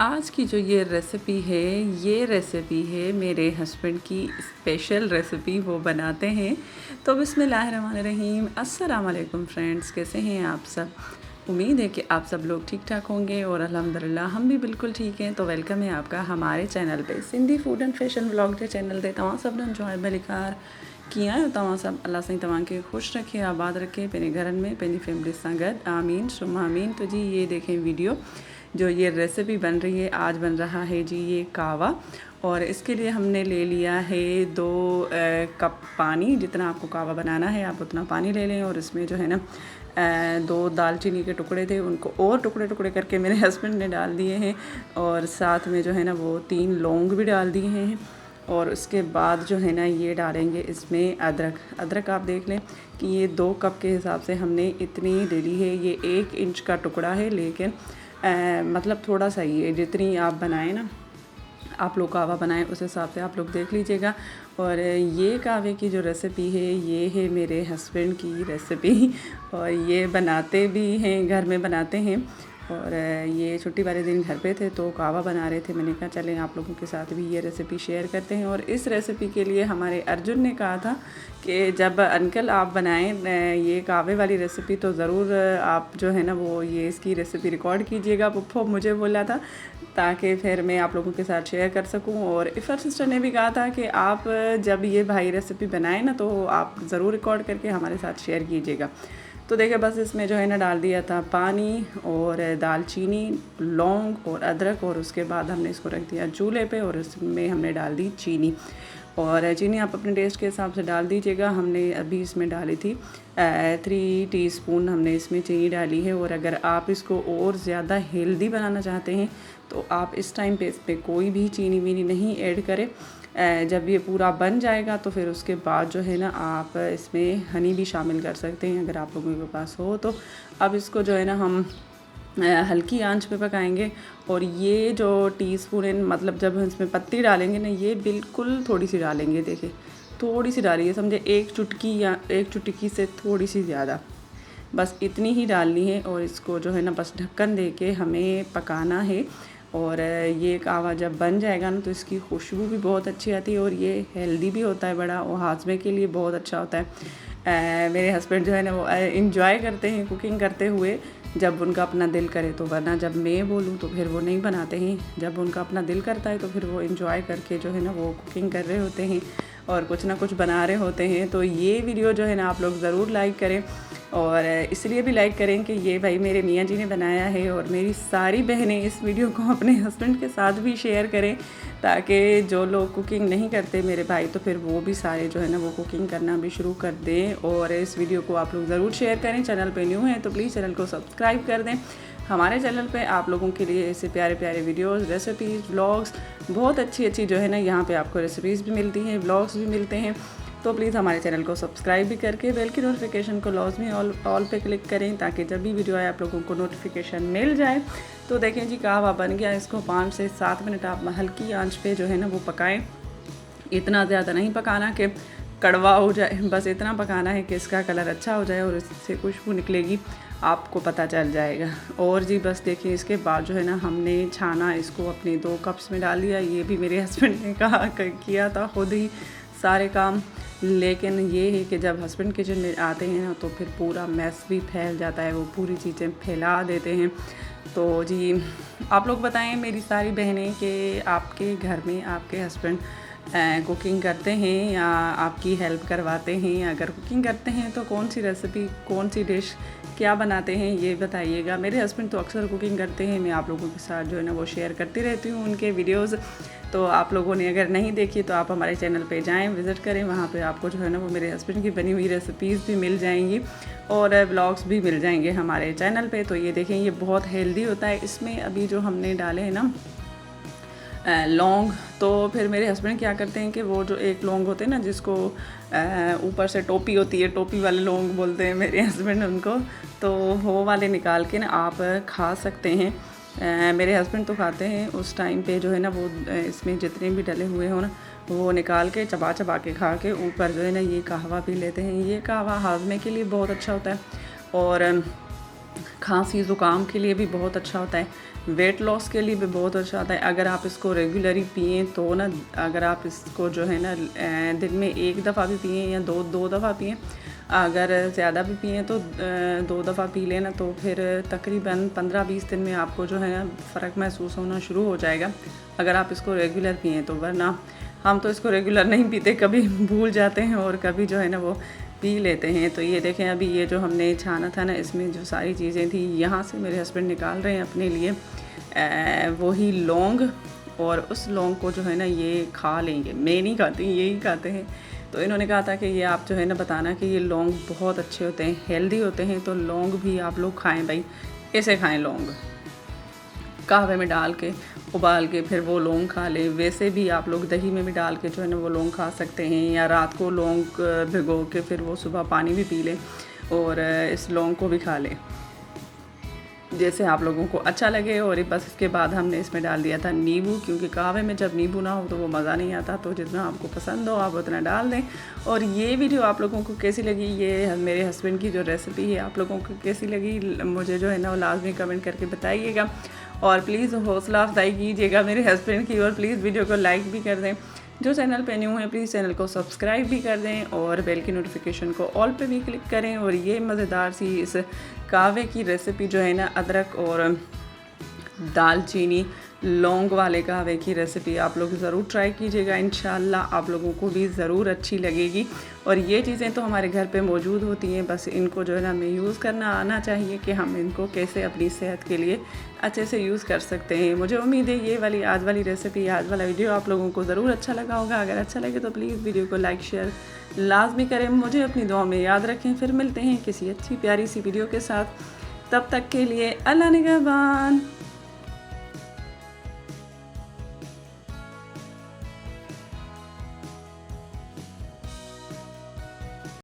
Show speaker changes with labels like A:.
A: आज की जो ये रेसिपी है मेरे हस्बैंड की स्पेशल रेसिपी, वो बनाते हैं। तो बिस्मिल्लाहिर्रहमानिर्रहीम, अस्सलाम वालेकुम फ्रेंड्स, कैसे हैं आप सब। उम्मीद है कि आप सब लोग ठीक ठाक होंगे और अल्हम्दुलिल्लाह हम भी बिल्कुल ठीक हैं। तो वेलकम है आपका हमारे चैनल पे, Sindhi food and fashion vlog J channel ते तव्हां सभिनीनि जो भलीकार कीअं आहियो तव्हां सभु। अल्लाह साईं तव्हांखे ख़ुशि रखे, आबाद रखे, पंहिंजे घरनि में पंहिंजी फैमिली सां गॾु, आमीन सुम आमीन। तो जी ये देखें वीडियो, जो ये रेसिपी बन रही है, आज बन रहा है जी ये कावा। और इसके लिए हमने ले लिया है 2 कप पानी। जितना आपको कावा बनाना है आप उतना पानी ले लें। और इसमें जो है ना 2 दालचीनी के टुकड़े थे, उनको और टुकड़े टुकड़े करके मेरे हस्बैंड ने डाल दिए हैं। और साथ में जो है ना वो 3 लौंग भी डाल दिए हैं। और उसके बाद जो है ना ये डालेंगे इसमें अदरक आप देख लें कि ये 2 कप के हिसाब से हमने इतनी ले ली है। ये 1 इंच का टुकड़ा है, लेकिन मतलब थोड़ा सा ही है। जितनी आप बनाएं ना, आप लोग कावा बनाएं उस हिसाब से आप लोग देख लीजिएगा। और ये कावे की जो रेसिपी है, ये है मेरे हस्बैंड की रेसिपी। और ये बनाते भी हैं, घर में बनाते हैं। और ये छुट्टी वाले दिन घर पे थे तो कावा बना रहे थे। मैंने कहा चलें आप लोगों के साथ भी ये रेसिपी शेयर करते हैं। और इस रेसिपी के लिए हमारे अर्जुन ने कहा था कि जब अंकल आप बनाएं ये कावे वाली रेसिपी तो ज़रूर आप जो है ना वो ये इसकी रेसिपी रिकॉर्ड कीजिएगा। पुप्पो मुझे बोला था ताकि फिर मैं आप लोगों के साथ शेयर कर सकूं। और इफ़र सिस्टर ने भी कहा था कि आप जब ये भाई रेसिपी बनाएं ना तो आप ज़रूर रिकॉर्ड करके हमारे साथ शेयर कीजिएगा। तो देखिए बस इसमें जो है ना डाल दिया था पानी और दालचीनी, लौंग और अदरक। और उसके बाद हमने इसको रख दिया चूल्हे पे और इसमें हमने डाल दी चीनी। और चीनी आप अपने टेस्ट के हिसाब से डाल दीजिएगा। हमने अभी इसमें डाली थी 3 टीस्पून हमने इसमें चीनी डाली है। और अगर आप इसको और ज़्यादा हेल्दी बनाना चाहते हैं तो आप इस टाइम पे इस पर कोई भी चीनी वीनी नहीं ऐड करें। जब ये पूरा बन जाएगा तो फिर उसके बाद जो है ना आप इसमें हनी भी शामिल कर सकते हैं अगर आप लोगों के पास हो तो। अब इसको जो है ना हम हल्की आंच पे पकाएंगे। और ये जो टीस्पून मतलब जब हम इसमें पत्ती डालेंगे ना, ये बिल्कुल थोड़ी सी डालेंगे। देखिए थोड़ी सी डालिए, समझे 1 चुटकी या 1 चुटकी से थोड़ी सी ज़्यादा, बस इतनी ही डालनी है। और इसको जो है ना बस ढक्कन दे के हमें पकाना है। और ये कावा जब बन जाएगा ना तो इसकी खुशबू भी बहुत अच्छी आती है और ये हेल्दी भी होता है बड़ा, और हाजमे के लिए बहुत अच्छा होता है। मेरे हस्बैंड जो है ना वो इंजॉय करते हैं कुकिंग करते हुए, जब उनका अपना दिल करे तो। वरना जब मैं बोलूँ तो फिर वो नहीं बनाते हैं। जब उनका अपना दिल करता है तो फिर वो इंजॉय करके जो है ना वो कुकिंग कर रहे होते हैं और कुछ ना कुछ बना रहे होते हैं। तो ये वीडियो जो है ना आप लोग ज़रूर लाइक करें। और इसलिए भी लाइक करें कि ये भाई मेरे मियाँ जी ने बनाया है। और मेरी सारी बहनें इस वीडियो को अपने हस्बैंड के साथ भी शेयर करें, ताकि जो लोग कुकिंग नहीं करते मेरे भाई, तो फिर वो भी सारे जो है ना वो कुकिंग करना भी शुरू कर दें। और इस वीडियो को आप लोग ज़रूर शेयर करें। चैनल पे न्यू हैं तो प्लीज़ चैनल को सब्सक्राइब कर दें। हमारे चैनल पे आप लोगों के लिए ऐसे प्यारे प्यारे वीडियोस, रेसिपीज़, व्लॉग्स, बहुत अच्छी अच्छी जो है ना यहाँ पे आपको रेसिपीज़ भी मिलती हैं, व्लॉग्स भी मिलते हैं। तो प्लीज़ हमारे चैनल को सब्सक्राइब भी करके बेल की नोटिफिकेशन को लाजमी ऑल पे क्लिक करें, ताकि जब भी वीडियो आए आप लोगों को नोटिफिकेशन मिल जाए। तो देखें जी कावा बन गया। इसको 5 से 7 मिनट आप हल्की आंच पे जो है ना वो पकाएं। इतना ज़्यादा नहीं पकाना कि कड़वा हो जाए, बस इतना पकाना है कि इसका कलर अच्छा हो जाए और इससे खुशबू निकलेगी, आपको पता चल जाएगा। और जी बस देखिए इसके बाद जो है ना हमने छाना इसको अपने 2 कप्स में डाल दिया। ये भी मेरे हस्बैंड ने किया था खुद ही सारे काम। लेकिन ये है कि जब हस्बैंड किचन में आते हैं ना तो फिर पूरा मैस भी फैल जाता है, वो पूरी चीज़ें फैला देते हैं। तो जी आप लोग बताएं मेरी सारी बहनें कि आपके घर में आपके हस्बैंड कुकिंग करते हैं या आपकी हेल्प करवाते हैं। अगर कुकिंग करते हैं तो कौन सी रेसिपी, कौन सी डिश, क्या बनाते हैं ये बताइएगा। मेरे हस्बैंड तो अक्सर कुकिंग करते हैं, मैं आप लोगों के साथ जो है ना वो शेयर करती रहती हूँ उनके वीडियोज़। तो आप लोगों ने अगर नहीं देखी तो आप हमारे चैनल पे जाएं, विज़िट करें। वहाँ पे आपको जो है ना वो मेरे हस्बैंड की बनी हुई रेसिपीज़ भी मिल जाएंगी और व्लॉग्स भी मिल जाएंगे हमारे चैनल पे। तो ये देखें ये बहुत हेल्दी होता है। इसमें अभी जो हमने डाले हैं ना लौंग, तो फिर मेरे हस्बैंड क्या करते हैं कि वो जो एक लौंग होते हैं ना जिसको ऊपर से टोपी होती है, टोपी वाले लौंग बोलते हैं मेरे हस्बैंड उनको, तो वो वाले निकाल के ना आप खा सकते हैं। मेरे हस्बैंड तो खाते हैं उस टाइम पे जो है ना वो इसमें जितने भी डले हुए हो ना वो निकाल के चबा चबा के खा के ऊपर जो है ना ये कहवा पी लेते हैं। ये कहवा हाजमे के लिए बहुत अच्छा होता है। और खांसी ज़ुकाम के लिए भी बहुत अच्छा होता है, वेट लॉस के लिए भी बहुत अच्छा होता है। अगर आप इसको रेगुलरली पिएँ तो ना, अगर आप इसको जो है ना दिन में 1 दफ़ा भी पिएँ या दो दफ़ा पिएँ, अगर ज़्यादा भी पिएँ तो 2 दफ़ा पी लें ना, तो फिर तकरीबन 15-20 दिन में आपको जो है ना फ़र्क महसूस होना शुरू हो जाएगा, अगर आप इसको रेगुलर पिएँ तो। वरना हम तो इसको रेगुलर नहीं पीते, कभी भूल जाते हैं और कभी जो है ना वो पी लेते हैं। तो ये देखें, अभी ये जो हमने छाना था ना, इसमें जो सारी चीज़ें थी, यहाँ से मेरे हस्बैंड निकाल रहे हैं अपने लिए वही लौंग, और उस लौंग को जो है ना ये खा लेंगे। मैं नहीं खाती, यही खाते हैं। तो इन्होंने कहा था कि ये आप जो है ना बताना कि ये लौंग बहुत अच्छे होते हैं, हेल्दी होते हैं, तो लौंग भी आप लोग खाएं भाई, ऐसे खाएं लौंग, कहवे में डाल के उबाल के फिर वो लौंग खा लें। वैसे भी आप लोग दही में भी डाल के जो है ना वो लौंग खा सकते हैं, या रात को लौंग भिगो के फिर वो सुबह पानी भी पी लें और इस लौंग को भी खा लें, जैसे आप लोगों को अच्छा लगे। और बस इसके बाद हमने इसमें डाल दिया था नींबू, क्योंकि कहवे में जब नींबू ना हो तो वो मज़ा नहीं आता। तो जितना आपको पसंद हो आप उतना डाल दें। और ये वीडियो आप लोगों को कैसी लगी, ये मेरे हस्बैंड की जो रेसिपी है आप लोगों को कैसी लगी, मुझे जो है ना वो लाजमी कमेंट करके बताइएगा। और प्लीज़ हौसला अफजाई कीजिएगा मेरे हस्बैंड की, और प्लीज़ वीडियो को लाइक भी कर दें। जो चैनल पे न्यू है प्लीज़ चैनल को सब्सक्राइब भी कर दें, और बेल की नोटिफिकेशन को ऑल पे भी क्लिक करें। और ये मज़ेदार सी इस कहवे की रेसिपी जो है ना, अदरक और दालचीनी लौंग वाले कहवे की रेसिपी आप लोग ज़रूर ट्राई कीजिएगा। इंशाल्लाह आप लोगों को भी ज़रूर अच्छी लगेगी। और ये चीज़ें तो हमारे घर पे मौजूद होती हैं, बस इनको जो है ना हमें यूज़ करना आना चाहिए कि हम इनको कैसे अपनी सेहत के लिए अच्छे से यूज़ कर सकते हैं। मुझे उम्मीद है ये वाली आज वाली रेसिपी, आज वाला वीडियो आप लोगों को ज़रूर अच्छा लगा होगा। अगर अच्छा लगे तो प्लीज़ वीडियो को लाइक शेयर लाजमी करें, मुझे अपनी दुआ में याद रखें। फिर मिलते हैं किसी अच्छी प्यारी सी वीडियो के साथ, तब तक के लिए अल्लाह निगहबान।